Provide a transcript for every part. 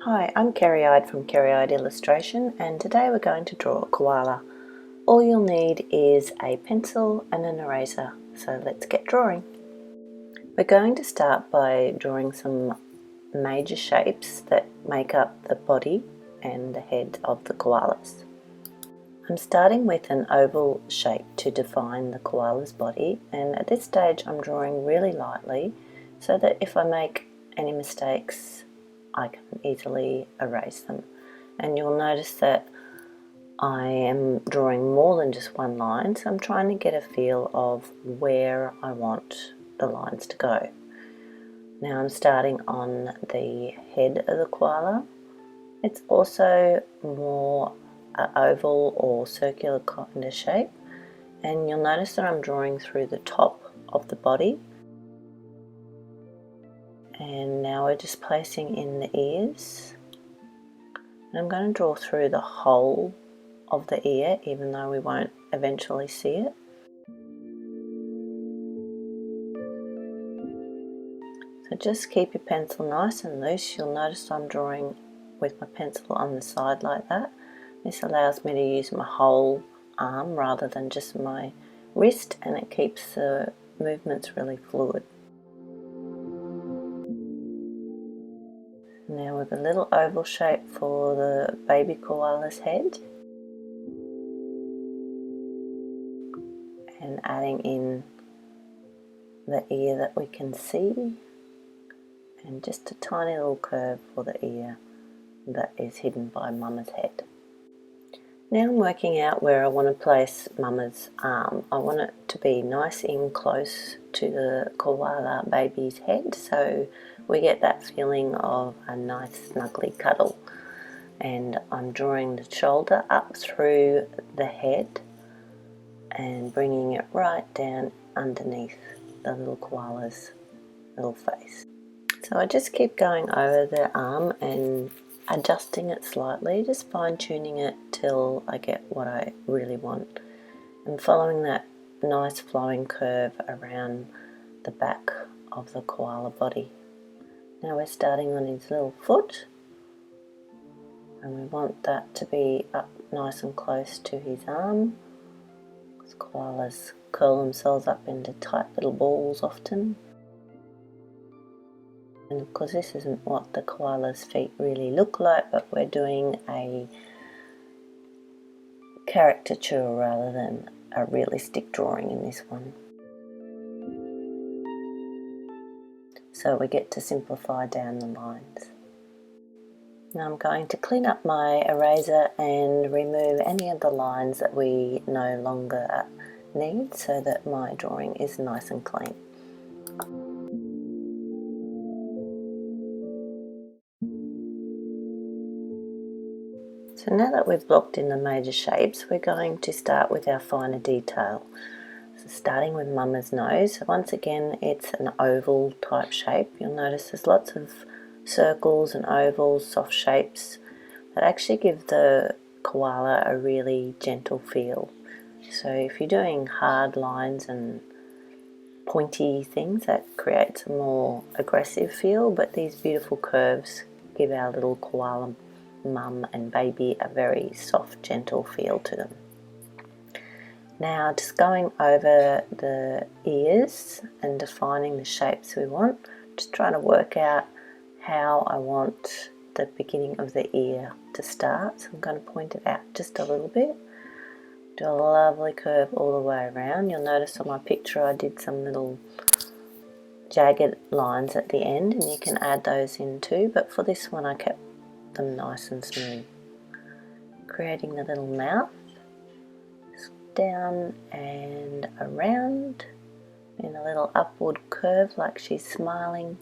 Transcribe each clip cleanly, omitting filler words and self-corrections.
Hi, I'm Kerryide from Kerryide Illustration, and today we're going to draw a koala. All you'll need is a pencil and an eraser, so let's get drawing. We're going to start by drawing some major shapes that make up the body and the head of the koalas. I'm starting with an oval shape to define the koala's body, and at this stage I'm drawing really lightly so that if I make any mistakes I can easily erase them. And you'll notice that I am drawing more than just one line, so I'm trying to get a feel of where I want the lines to go. Now I'm starting on the head of the koala. It's also more an oval or circular kind of shape, and you'll notice that I'm drawing through the top of the body. And now we're just placing in the ears. And I'm going to draw through the whole of the ear, even though we won't eventually see it. So just keep your pencil nice and loose. You'll notice I'm drawing with my pencil on the side like that. This allows me to use my whole arm rather than just my wrist, and it keeps the movements really fluid. Now with a little oval shape for the baby koala's head, and adding in the ear that we can see, and just a tiny little curve for the ear that is hidden by Mama's head. Now I'm working out where I want to place Mama's arm. I want it to be nice and close to the koala baby's head, so we get that feeling of a nice snuggly cuddle. And I'm drawing the shoulder up through the head and bringing it right down underneath the little koala's little face. So I just keep going over the arm and adjusting it slightly, just fine-tuning it till I get what I really want, and following that nice flowing curve around the back of the koala body. Now we're starting on his little foot, and we want that to be up nice and close to his arm, because koalas curl themselves up into tight little balls often. And of course this isn't what the koala's feet really look like, but we're doing a caricature rather than a realistic drawing in this one. So we get to simplify down the lines. Now I'm going to clean up my eraser and remove any of the lines that we no longer need, so that my drawing is nice and clean. So now that we've blocked in the major shapes, we're going to start with our finer detail. So starting with Mama's nose, so once again it's an oval type shape. You'll notice there's lots of circles and ovals, soft shapes that actually give the koala a really gentle feel. So if you're doing hard lines and pointy things, that creates a more aggressive feel, but these beautiful curves give our little koala mum and baby a very soft, gentle feel to them. Now just going over the ears and defining the shapes we want, just trying to work out how I want the beginning of the ear to start. So I'm going to point it out just a little bit, do a lovely curve all the way around. You'll notice on my picture I did some little jagged lines at the end, and you can add those in too, but for this one I kept them nice and smooth. Creating the little mouth, down and around in a little upward curve like she's smiling,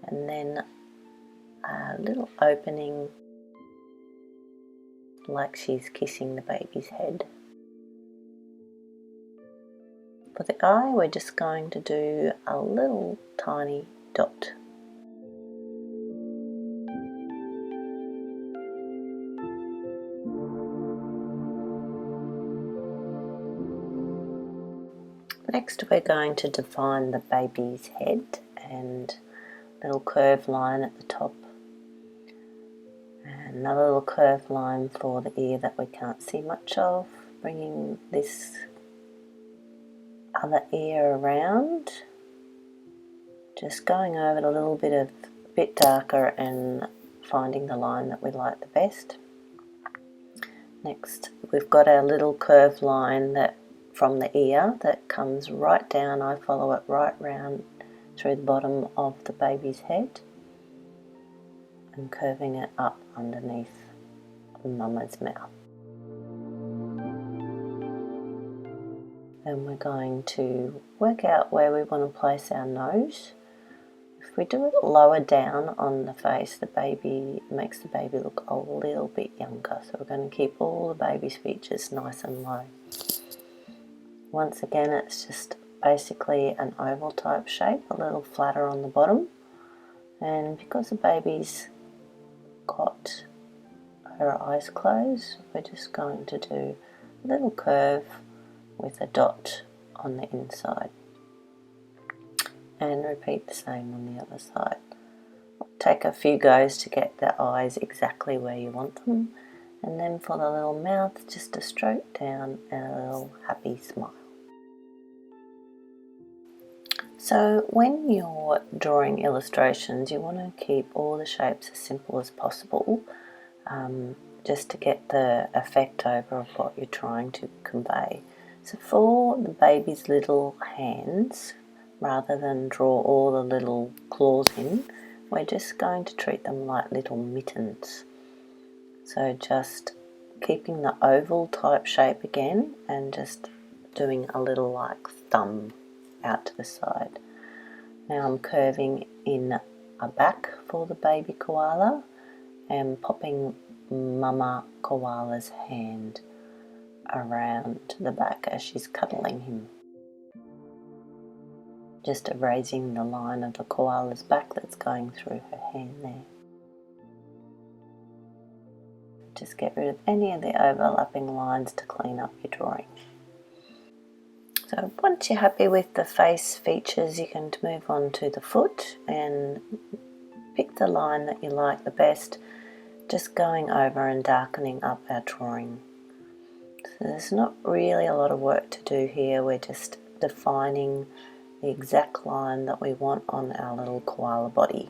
and then a little opening like she's kissing the baby's head. For the eye, we're just going to do a little tiny dot. Next we're going to define the baby's head, and a little curved line at the top And a little curved line for the ear that we can't see much of, bringing this other ear around, just going over it a little bit darker and finding the line that we like the best. Next, we've got our little curved line that from the ear that comes right down. I follow it right round through the bottom of the baby's head and curving it up underneath Mama's mouth. And we're going to work out where we want to place our nose. If we do it lower down on the face, makes the baby look a little bit younger. So we're going to keep all the baby's features nice and low. Once again, it's just basically an oval type shape, a little flatter on the bottom. And because the baby's got her eyes closed, we're just going to do a little curve with a dot on the inside. And repeat the same on the other side. Take a few goes to get the eyes exactly where you want them, and then for the little mouth, just a stroke down and a little happy smile. So when you're drawing illustrations, you want to keep all the shapes as simple as possible, just to get the effect over of what you're trying to convey. So for the baby's little hands, rather than draw all the little claws in, we're just going to treat them like little mittens. So just keeping the oval type shape again and just doing a little like thumb out to the side. Now I'm curving in a back for the baby koala and popping Mama Koala's hand around the back as she's cuddling him. Just erasing the line of the koala's back that's going through her hand there. Just get rid of any of the overlapping lines to clean up your drawing. So once you're happy with the face features, you can move on to the foot and pick the line that you like the best, just going over and darkening up our drawing. So there's not really a lot of work to do here, we're just defining the exact line that we want on our little koala body.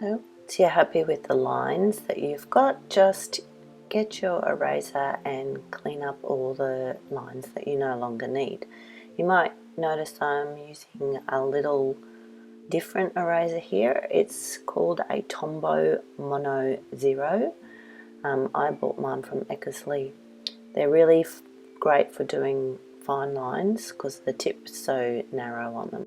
So once you're happy with the lines that you've got, just get your eraser and clean up all the lines that you no longer need. You might notice I'm using a little different eraser here. It's called a Tombow Mono Zero. I bought mine from Eckersley. They're really great for doing fine lines because the tip's so narrow on them.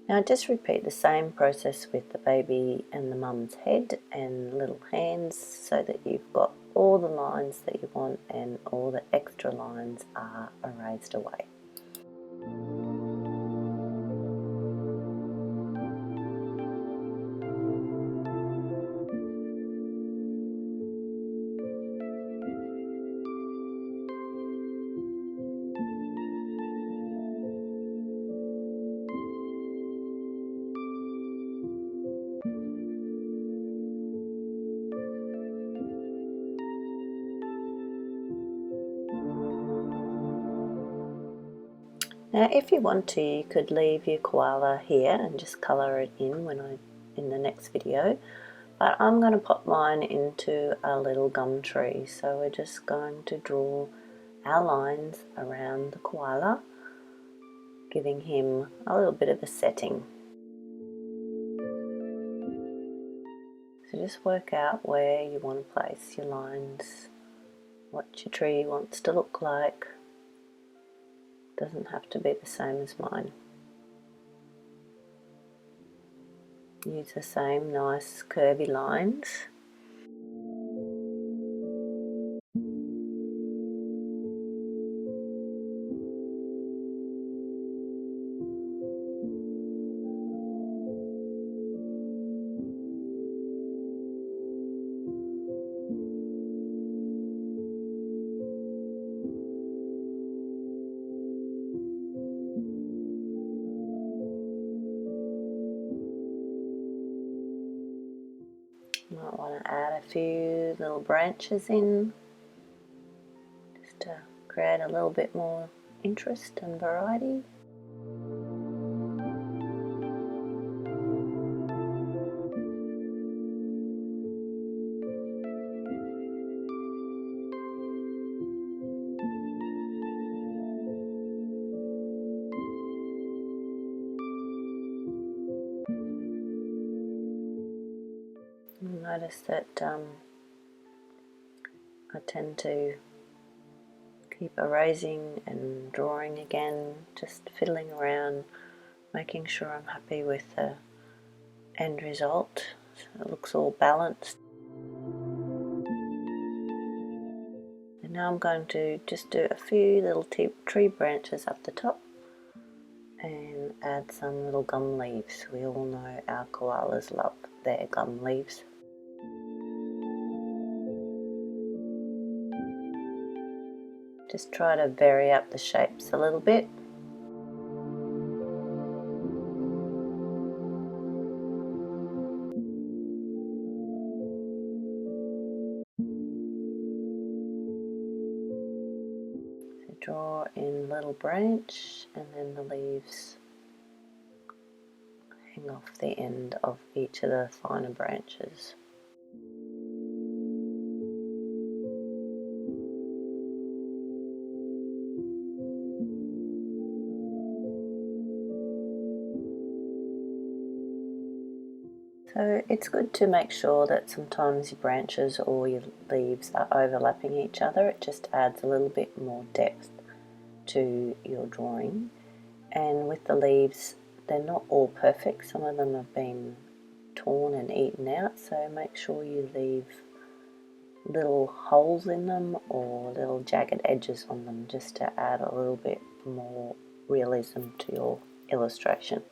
Now just repeat the same process with the baby and the mum's head and little hands so that you've got all the lines that you want and all the extra lines are erased away. Now if you want to, you could leave your koala here and just colour it in in the next video, but I'm going to pop mine into a little gum tree, so we're just going to draw our lines around the koala, giving him a little bit of a setting. So just work out where you want to place your lines, what your tree wants to look like. Doesn't have to be the same as mine. use the same nice curvy lines. Might want to add a few little branches in, just to create a little bit more interest and variety. You'll notice that I tend to keep erasing and drawing again, just fiddling around, making sure I'm happy with the end result, so it looks all balanced. And now I'm going to just do a few little tree branches up the top and add some little gum leaves. We all know our koalas love their gum leaves. Just try to vary up the shapes a little bit. So draw in little branch and then the leaves hang off the end of each of the finer branches. So it's good to make sure that sometimes your branches or your leaves are overlapping each other. It just adds a little bit more depth to your drawing. And with the leaves, they're not all perfect. Some of them have been torn and eaten out, so make sure you leave little holes in them or little jagged edges on them, just to add a little bit more realism to your illustration.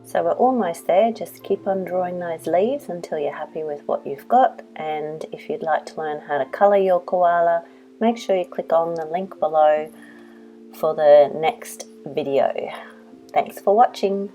So we're almost there. Just keep on drawing those leaves until you're happy with what you've got. And if you'd like to learn how to colour your koala, make sure you click on the link below for the next video. Thanks for watching.